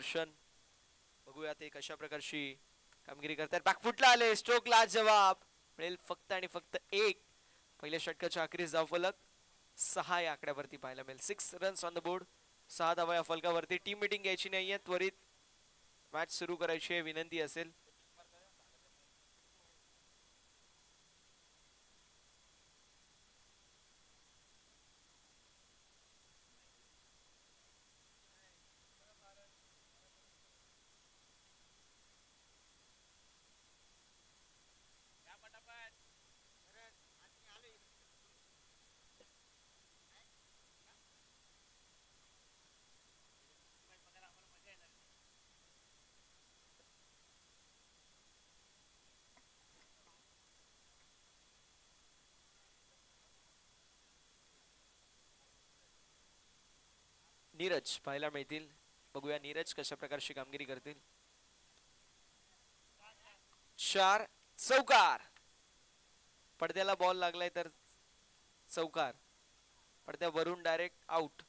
दर्शन. बघूया ते कशा प्रकारची कामगिरी करतात. बॅकफुटला आले, स्ट्रोकला जवाब मिळेल फक्त आणि फक्त एक. पहिल्या षटकाच्या अखेरीस धावफलक 6 या आकड्यावरती पाहायला मिळेल. 6 रन्स ऑन द बोर्ड, 6 धावा या फलकावरती. टीम मीटिंग घ्यायची नाहीये, त्वरित मॅच सुरू करायची आहे विनंती असेल. नीरज पाहायला मिळतील. बघूया नीरज कशा प्रकारची कामगिरी करतील. 4 चौकार. पडद्याला बॉल लागलाय तर चौकार, पडद्यावरून डायरेक्ट आउट.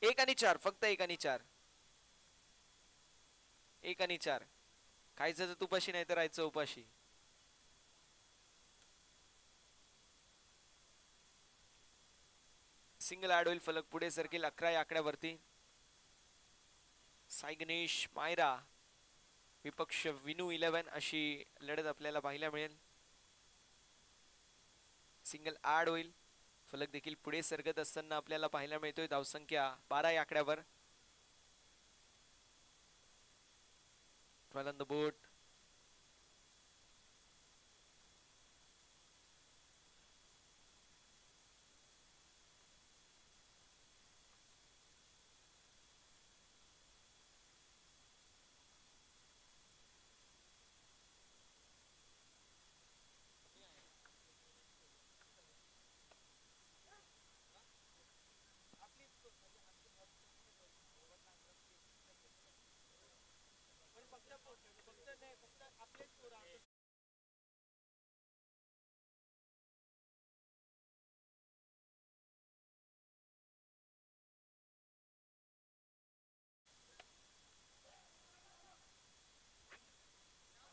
1 आणि 4, फक्त 1 आणि 4. 1 आणि 4. खायचं तर तुपाशी, नाही तर राहायचं उपाशी. सिंगल ऍड होईल, फलक पुढे सरकेल 11 या आकड्यावरती. साई गणेश मायरा विपक्ष विनू 11 अशी लढत आपल्याला पाहायला मिळेल. सिंगल ऍड होईल, फलक देखील पुढे सरकत असताना आपल्याला पाहायला मिळतोय. धावसंख्या 12 या आकड्यावर. 12 ऑन द बोर्ड.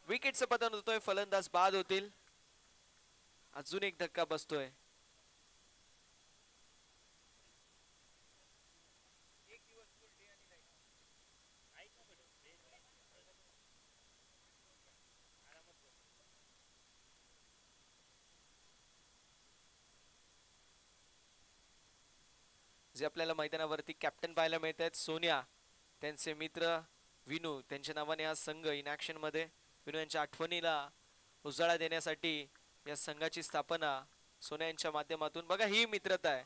विकेटचं पतन होतोय, फलंदाज बाद होतील. अजून एक धक्का बसतोय. जे आपल्याला मैदानावरती कॅप्टन पाहायला मिळत आहेत, सोनिया, त्यांचे मित्र विनू, त्यांच्या नावाने हा संघ इन ऍक्शन मध्ये. विनू यांच्या आठवणीला उजाळा देण्यासाठी या संघाची स्थापना सोनिया यांच्या माध्यमातून. बघा ही मित्रता आहे.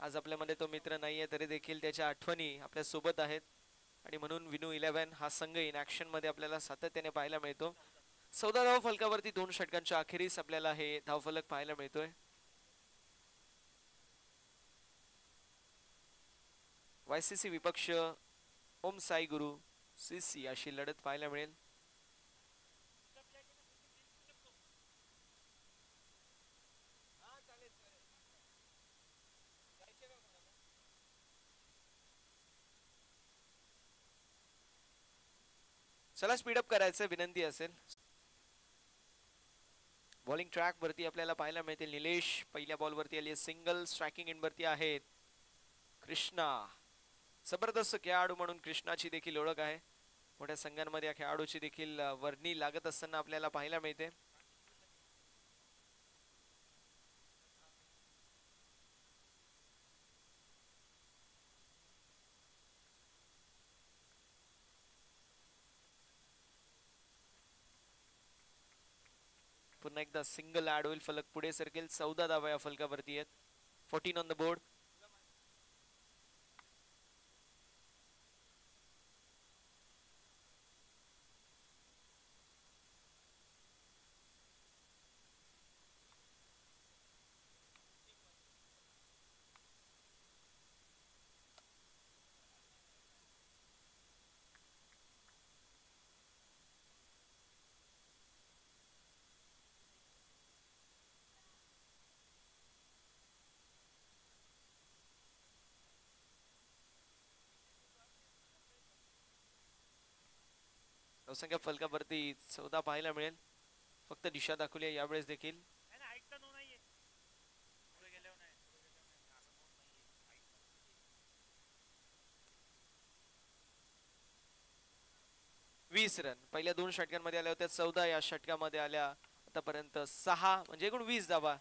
आज आपल्यामध्ये तो मित्र नाहीये तरी देखील त्याच्या आठवणी आपल्या सोबत आहेत आणि म्हणून विनू 11 हा संघ इन ऍक्शन मध्ये आपल्याला सातत्याने पाहायला मिळतो. 14 धाव फलकावरती 2 षटकांच्या अखेरीस आपल्याला हे धावफलक पाहायला मिळतोय. वायसीसी विपक्ष ओम साई गुरु सीसी अशी लढत पाहायला मिळेल. चला स्पीडअप करायचं विनंती असेल. बॉलिंग ट्रॅक वरती आपल्याला पाहायला मिळतील निलेश. पहिल्या बॉल वरती आली सिंगल. स्ट्रायकिंग एंड वरती आहेत कृष्णा. जबरदस्त खेळाडू म्हणून कृष्णाची देखील ओळख आहे. मोठ्या संघांमध्ये या खेळाडूची देखील वर्णी लागत असताना आपल्याला पाहायला मिळते. पुन्हा एकदा सिंगल ऍड होईल, फलक पुढे सरकेल. 14 धावा या फलकावरती आहेत. 14 ऑन द बोर्ड. धावसंख्या फलकावरती 14 पाहायला मिळेल. फक्त दिशा दाखवली आहे यावेळेस देखील. 20 रन पहिल्या 2 षटकांमध्ये आल्या होत्या. 14 या षटकामध्ये आल्या आतापर्यंत 6 म्हणजे एकूण 20 धावा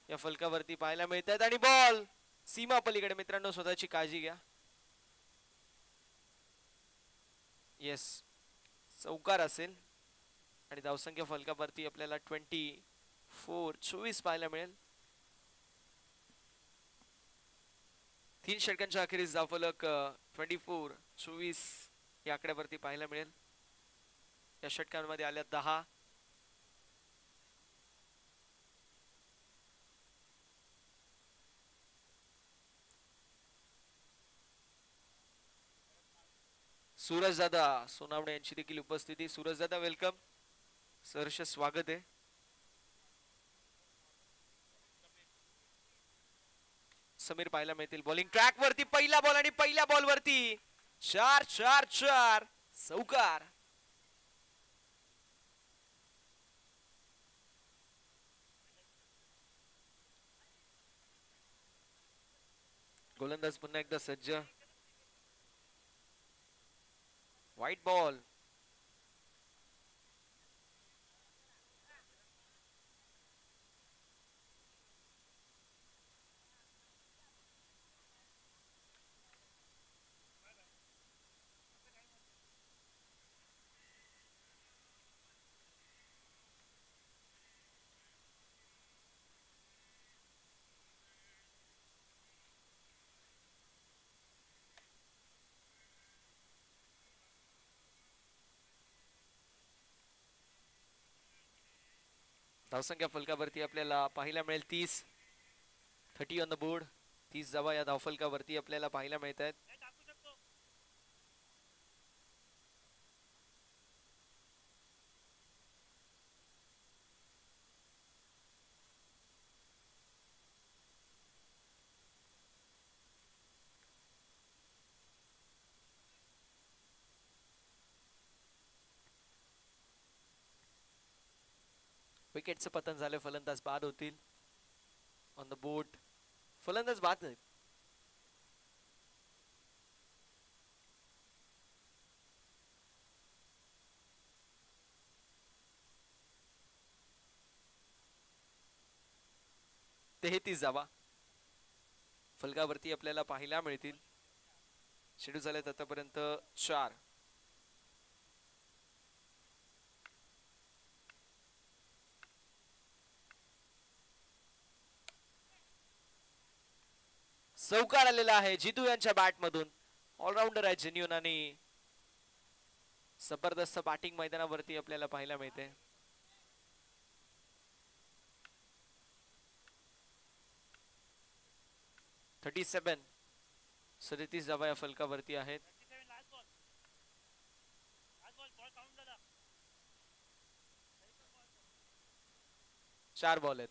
या फलकावरती पाहायला मिळतात. आणि बॉल सीमा पलीकडे. मित्रांनो स्वतःची काळजी घ्या. येस चौकार असेल आणि धावसंख्या फलकावरती आपल्याला 24 पाहायला मिळेल. 3 षटकांच्या अखेरीस धावफलक 24 या आकड्यावरती पाहायला मिळेल. या षटकांमध्ये आल्या 10. सूरज दादा सोनावणे यांची देखील उपस्थिती. सूरज दादा वेलकम. सहर्ष स्वागत आहे. समीर पाहायला मिळतील बॉलिंग ट्रॅक वरती. पहिला बॉल आणि पहिल्या बॉल वरती 4 चौकार. गोलंदाज पुन्हा एकदा सज्ज. White ball. धावसंख्या फलकावरती आपल्याला पाहायला मिळेल 30 ऑन द बोर्ड. 30 धावा या धावफलकावरती आपल्याला पाहायला मिळत आहेत. विकेटचं पतन झालं. फलंदाज बाद होतील. ऑन द बोर्ड फलंदाज बाद नाहीत. तेहतीस धावा फलकावरती आपल्याला पाहायला मिळतील. शेड्यूल झालेत आतापर्यंत 4. चौकार आलेला आहे जितू यांच्या बॅट मधून. ऑलराऊंडर आहे जेन्युन आणि जबरदस्त बॅटिंग मैदानावरती आपल्याला पाहायला मिळते. थर्टी 37 धावा या फलकावरती आहेत. 4 बॉल आहेत.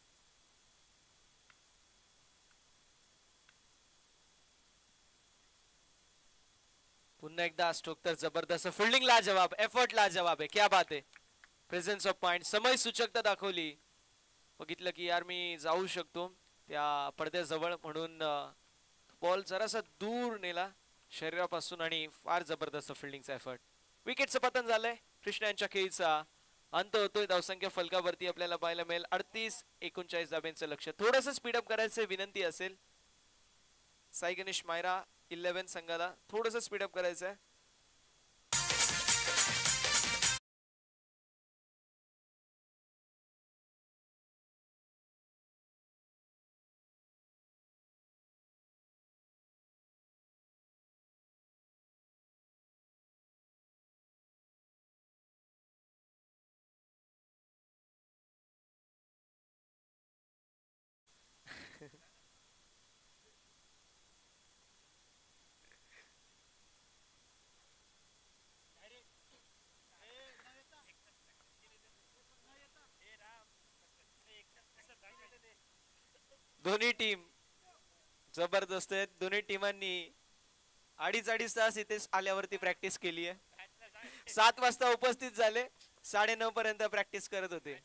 पुन्हा एकदा स्ट्रोक तर जबरदस्त. फिल्डिंग ला जवाब. एफर्ट ला जवाब आहे. क्या बात आहे. Presence of mind. समय सूचकता दाखवली. बघितलं की यार मी जाऊ शकतो त्या पडद्याजवळ म्हणून बॉल जरासा दूर नेला शरीरापासून आणि फार जबरदस्त फिल्डिंगचा एफर्ट. विकेटचं पतन झालंय. कृष्णा यांच्या खेळीचा अंत होतोय. धावसंख्या फलकावरती आपल्याला पाहायला मिळेल 38-39 धाब्यांचं लक्ष. थोडस स्पीडअप करायचं विनंती असेल. साई गणेश मायरा 11 संघाला थोडस स्पीडअप करायचं आहे. दोन्ही टीम जबरदस्त आहेत. दोन्ही टीमांनी अडीच तास इथे आल्यावरती प्रॅक्टिस केली आहे. 7 वाजता उपस्थित झाले, 9:30 पर्यंत प्रॅक्टिस करत होते.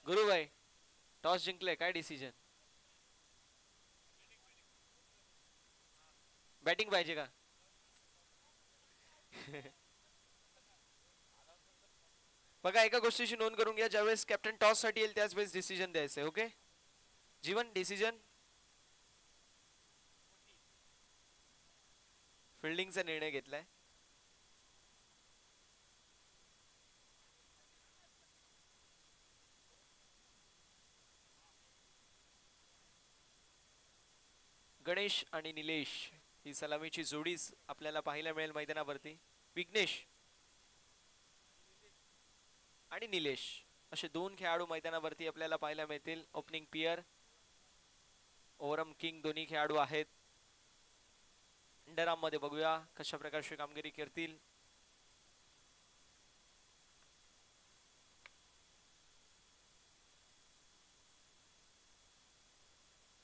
गुरुभाई, टॉस जिंकले, काय डिसिजन? बॅटिंग पाहिजे का? बघा, एका गोष्टीची नोंद करून घ्या, ज्यावेळेस कॅप्टन टॉस साठी येईल त्याच वेळेस डिसिजन द्यायचंय. ओके जीवन, डिसिजन फिल्डिंगचा निर्णय घेतलाय. गणेश आणि निलेश ही सलामीची जोडीच आपल्याला पाहायला मिळेल मैदानावरती. विघ्नेश आणि निलेश असे 2 खेळाडू मैदानावरती आपल्याला पाहायला मिळतील. ओपनिंग पियर, ओव्हरऑल किंग दोन्ही खेळाडू आहेत. अंडरआर्म मध्ये बघूया कशा प्रकारची कामगिरी करतील.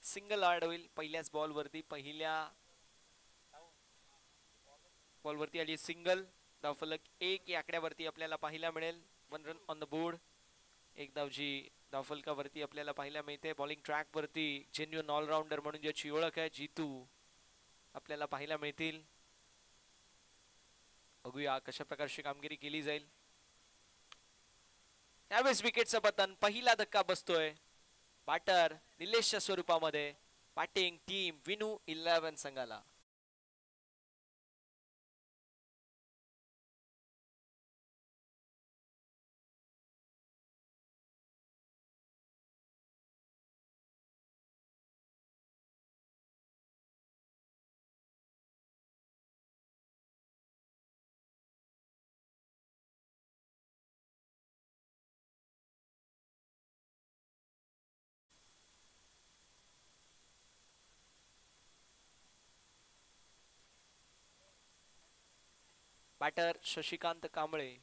सिंगल आर्ड होईल पहिल्याच बॉलवरती. पहिल्या बॉलवरती आली सिंगल. धावफलक 1 या आकड्यावरती आपल्याला पाहायला मिळेल. 1 रन ऑन द बोर्ड. एक धावजी धावफलकावरती आपल्याला पाहायला मिळते. बॉलिंग ट्रॅक वरती जेन्युइन ऑलराऊंडर म्हणून ज्याची ओळख आहे जीतू आपल्याला पाहायला मिळतील. बघूया कशा प्रकारची कामगिरी केली जाईल. त्यावेळेस विकेटचं पतन, पहिला धक्का बसतोय. बॅटर निलेशच्या स्वरूपामध्ये. बॅटिंग टीम विनू 11 संघाला. बॅटर शशिकांत कांबळे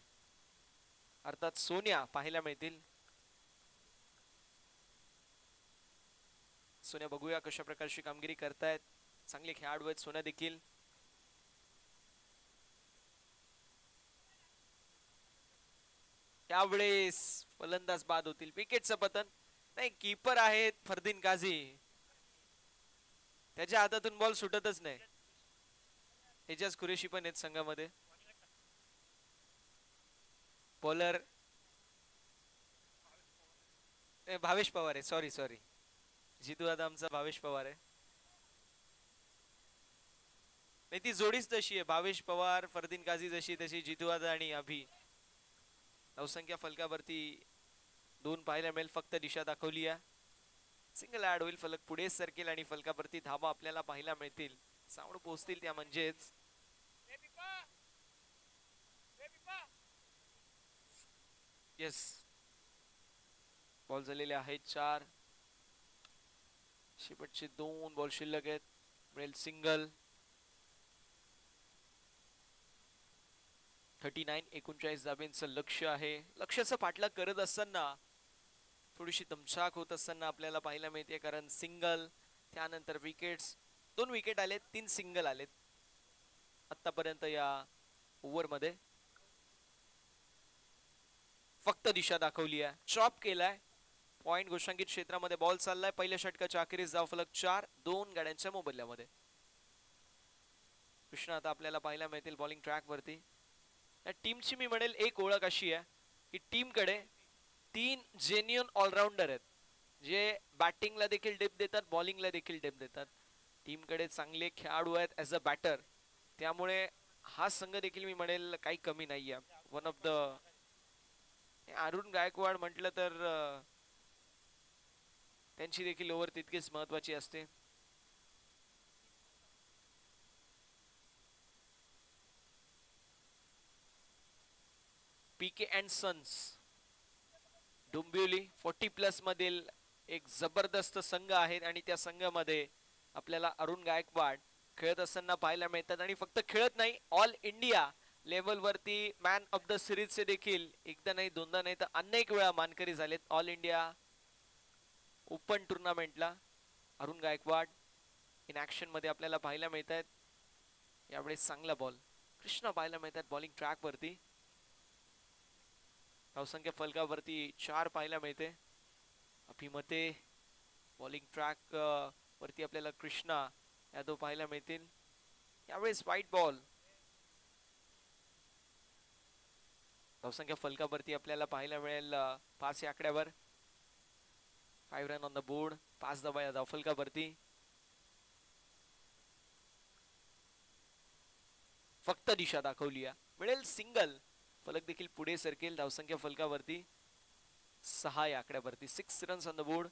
अर्थात सोन्या पाहायला मिळतील. सोन्या बघूया कशा प्रकारची कामगिरी करतायत. चांगले खेळाडू आहेत सोन्या देखील. त्यावेळेस फलंदाज बाद होतील. विकेटचं पतन नाही. कीपर आहेत फरदीन काझी, त्याच्या हातातून बॉल सुटतच नाही. एजाज कुरेशी पण आहेत संघामध्ये. बॉलर भावेश पवार आहे. सॉरी जितू दादा आमचा भावेश पवार आहे. नाही ती जोडीच तशी आहे. भावेश पवार फरदीन काझी जशी तशी जितू दादा आणि अभि. धावसंख्या फलकावरती 2 पाहायला मिळेल. फक्त दिशा दाखवली आहे. सिंगल ऍड होईल. फलक पुढे सरकेल आणि फलकावरती धावा आपल्याला पाहायला मिळतील. साऊंड पोहोचतील त्या म्हणजेच येस. बॉल झालेले आहेत 4. शेवटचे 2 बॉल शिल्लक आहेत. मिळेल सिंगल. 39 धाब्यांचं लक्ष आहे. लक्ष्याचं पाठलाग करत असताना थोडीशी दमछाक होत असताना आपल्याला पाहायला मिळते. कारण सिंगल, त्यानंतर विकेट्स, 2 विकेट आलेत, 3 सिंगल आलेत आतापर्यंत या ओव्हर मध्ये. फक्त दिशा दाखवली आहे. चॉप केलाय. पॉइंट घोषांकित क्षेत्रामध्ये बॉल चाललाय. पहिल्या षटकाच्या अखेरीस धावफलक 4, 2 गाड्यांच्या मोबदल्यामध्ये. कृष्णा आता आपल्याला पाहायला मिळतील बॉलिंग ट्रॅक वरती. या टीमची मी म्हणेल एक ओळख अशी आहे की टीम कडे 3 जेन्युइन ऑलराऊंडर आहेत, जे बॅटिंगला देखील डेप्थ देतात, बॉलिंगला देखील डेप्थ देतात. टीम कडे चांगले खेळाडू आहेत ऍज अ बॅटर. त्यामुळे हा संघ देखील मी म्हणेल काही कमी नाहीये. One of the Arun Gaikwad म्हटलं तर त्यांची देखील ओव्हर तितकीच महत्वाची असते. पीके अँड सन्स डोंबिवली 40+ मधील एक जबरदस्त संघ आहे आणि त्या संघामध्ये आपल्याला अरुण गायकवाड खेळत असताना पाहायला मिळतात आणि फक्त खेळत नाही, ऑल इंडिया लेवल वरती मॅन ऑफ द सिरीज चे देखील एकदा नाही दोनदा नाही तर अनेक वेळा मानकरी झालेत. ऑल इंडिया ओपन टुर्नामेंटला अरुण गायकवाड इन ऍक्शन मध्ये आपल्याला पाहायला मिळत आहेत. यावेळेस चांगला बॉल कृष्णा पाहायला मिळतात बॉलिंग ट्रॅक वरती. धावसंख्या फलकावरती 4 पाहायला मिळते. अभिमते बॉलिंग ट्रॅक वरती आपल्याला कृष्णा यादव पाहायला मिळतील. यावेळेस व्हाईट बॉल. धावसंख्या फलकावरती आपल्याला पाहायला मिळेल 5 या आकड्यावर. 5 रन ऑन द बोर्ड. 5 धावा या धावफलकावरती. फक्त दिशा दाखवली मिळेल सिंगल. फलक देखील पुढे सरकेल. धावसंख्या फलकावरती 6 या आकड्यावरती. 6 रन्स ऑन द बोर्ड.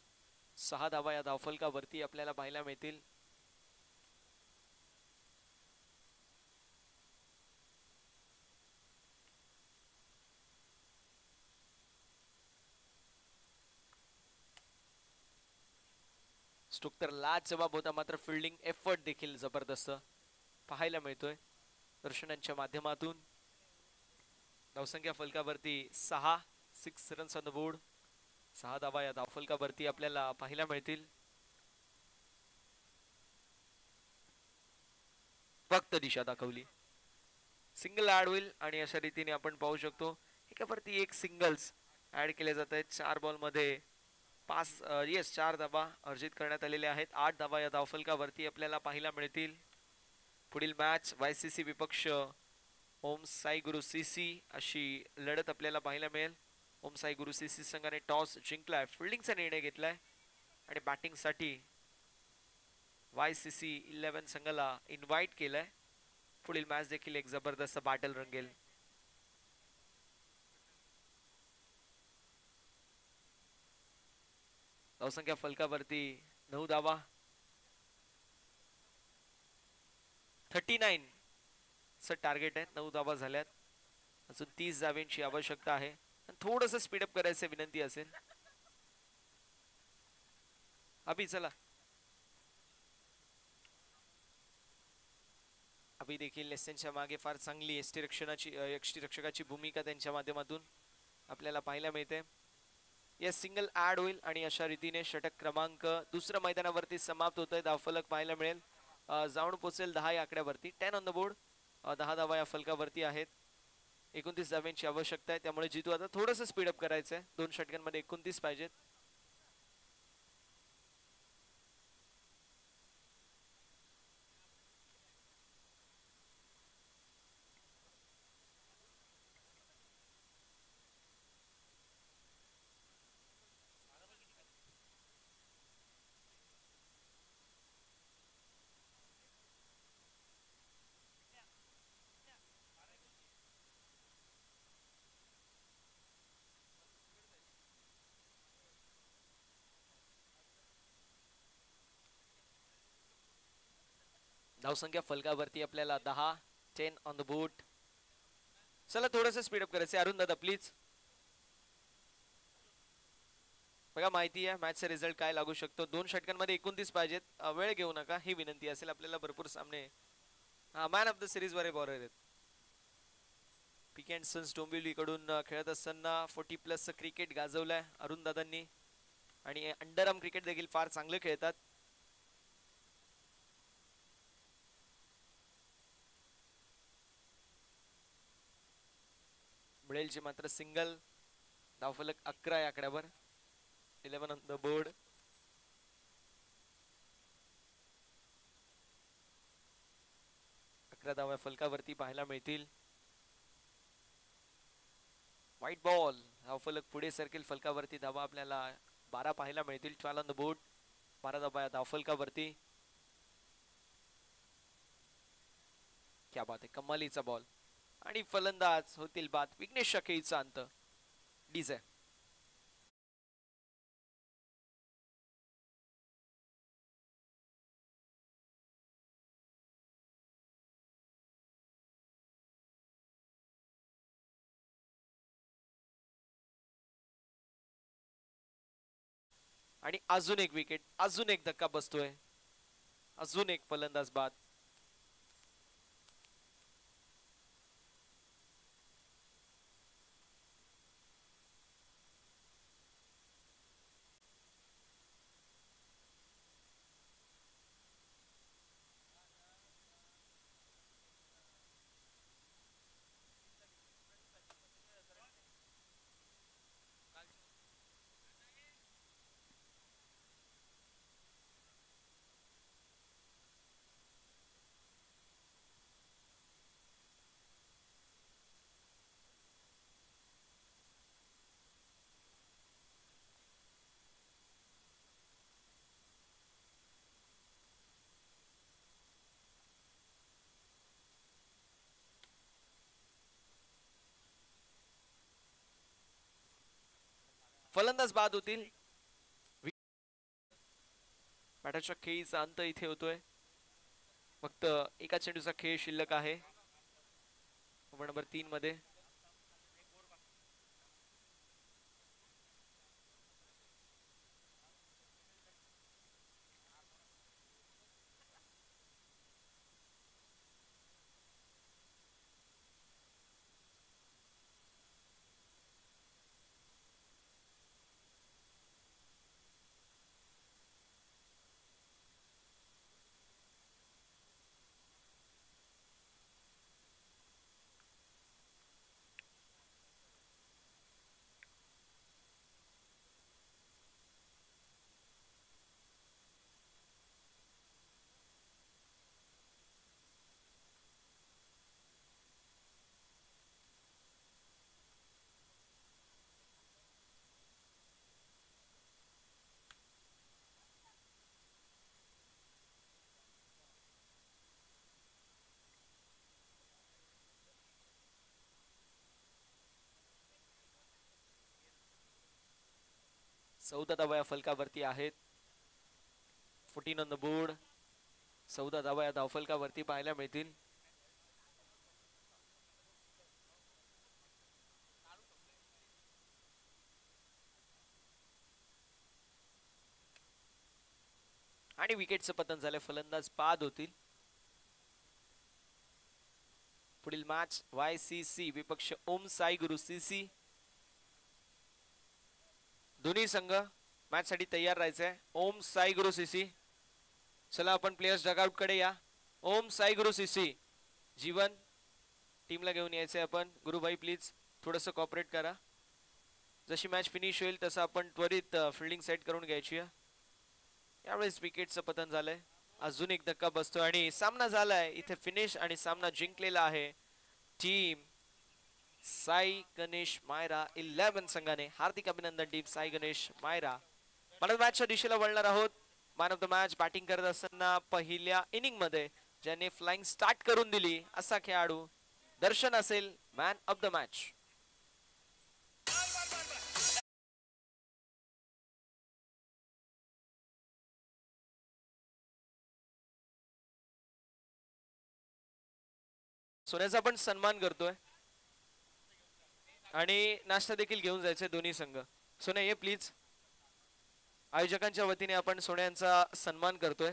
6 धावा या धावफलकावरती आपल्याला पाहायला मिळतील. स्टोक तर लाजवाब होता, मात्र फिल्डिंग एफर्ट देखील जबरदस्त पाहायला मिळतोय दर्शनांच्या माध्यमातून. धावसंख्या फलकावरती 6 रन्स ऑन द बोर्ड. 6 धावा या धावफलकावरती आपल्याला पाहायला मिळतील. फक्त दिशा दाखवली. सिंगल ऍड होईल आणि अशा रीतीने आपण पाहू शकतो एकावरती एक सिंगल्स ऍड केले जात आहेत. 4 बॉल मध्ये 4 धावा अर्जित करण्यात आलेल्या आहेत. 8 धावा या धावफलकावरती आपल्याला पाहायला मिळतील. पुढील मॅच YCC विपक्ष ओम साई गुरु CC अशी लढत आपल्याला पाहायला मिळेल. ओम साई गुरु CC संघाने टॉस जिंकलाय, फिल्डिंगचा निर्णय घेतलाय आणि बॅटिंग साठी YCC 11 संघाला इन्व्हाइट केलंय. पुढील मॅच देखील एक जबरदस्त बॅटल रंगेल. धावसंख्या फलकावरती 9 धावा. 39 टार्गेट आहे. 9 धावा झाल्यात. अजून 30 धावांची आवश्यकता आहे. थोडस स्पीडअप करायचं विनंती असेल. अभि चला. अभि देखील लेस्टनच्या मागे फार चांगली यष्टीरक्षकाची भूमिका त्यांच्या माध्यमातून आपल्याला पाहायला मिळते. या सिंगल ऍड होईल आणि अशा रीतीने षटक क्रमांक दुसऱ्या मैदानावरती समाप्त होतोय. धावफलक पाहायला मिळेल जाऊन पोहोचेल 10 या आकड्यावरती. 10 ऑन द बोर्ड. 10 धावा या फलकावरती आहेत. 29 धाव्यांची आवश्यकता आहे. त्यामुळे जितू आता थोडंसं स्पीडअप करायचंय. 2 षटकांमध्ये 29 पाहिजेत. धावसंख्या फलकावरती आपल्याला 10 ऑन द बोर्ड. चला थोडंसं स्पीडअप करायचं. अरुण दादा प्लीज. बघा माहिती आहे मॅचचा रिझल्ट काय लागू शकतो. 2 षटकांमध्ये 29 पाहिजेत. वेळ घेऊ नका ही विनंती असेल. आपल्याला भरपूर सामने मॅन ऑफ द सिरीज वर बॉलर आहेत. पीके अँड सन्स डोंबिवली कडून खेळत असताना 40+ क्रिकेट गाजवलाय अरुण दादांनी आणि अंडरआर्म क्रिकेट देखील फार चांगले खेळतात. मिळेलचे मात्र सिंगल. धावफलक 11 या आकड्यावर. 11 ऑन द बोर्ड. धावा फलकावरती पाहायला मिळतील. White ball. धावफलक पुढे सरकेल. फलकावरती धावा आपल्याला 12 पाहायला मिळतील. 12 ऑन द बोर्ड. 12 धावा धावफलकावरती. क्या बात आहे, कमालीचा बॉल. आणि फलंदाज होतील बाद. विघ्नेश खेळीचा अंत. डीजे. आणि अजून एक विकेट, अजून एक धक्का बसतोय, अजून एक फलंदाज बाद. फलंदाज बाद होतील. बॅटरच्या खेळीचा अंत इथे होतोय. फक्त एका चेंडूचा खेळ शिल्लक आहे ओव्हर नंबर 3 मध्ये. चौदा धावा या फलकावरती आहेत. 14 ऑन द बोर्ड. 14 धावा या धावफलकावरती पाहायला मिळतील. आणि विकेटचं पतन झालं. फलंदाज बाद होतील. पुढील मॅच YCC विपक्ष ओम साई गुरु CC. दोन्ही संघ मॅच साठी तयार राहायचंय. ओम साई गुरु CC. चला आपण प्लेयर्स डगआउट कडे या. ओम साई गुरु CC जीवन टीमला घेऊन यायचंय आपण. गुरुभाई प्लीज थोडंसं कॉपरेट करा. जशी मॅच फिनिश होईल तसं आपण त्वरित फिल्डिंग सेट करून घ्यायची आहे. यावेळेस विकेटचं पतन झालंय. अजून एक धक्का बसतो आणि सामना झालाय इथे फिनिश आणि सामना जिंकलेला आहे टीम साई गणेश मायरा 11 संघाने. हार्दिक अभिनंदन टीम साई गणेश मायरा. मला मॅचच्या दिशेला वळणार आहोत. Man of the match batting करत असताना पहिल्या इनिंग मध्ये ज्याने फ्लाइंग स्टार्ट करून दिली असा खेळाडू दर्शन असेल मॅन ऑफ द मॅच. सोन्याचा पण सन्मान करतोय आणि नाश्ता देखील घेऊन जायचे दोन्ही संघ. सोन्या ये प्लीज. आयोजकांच्या वतीने आपण सोन्यांचा सन्मान करतोय.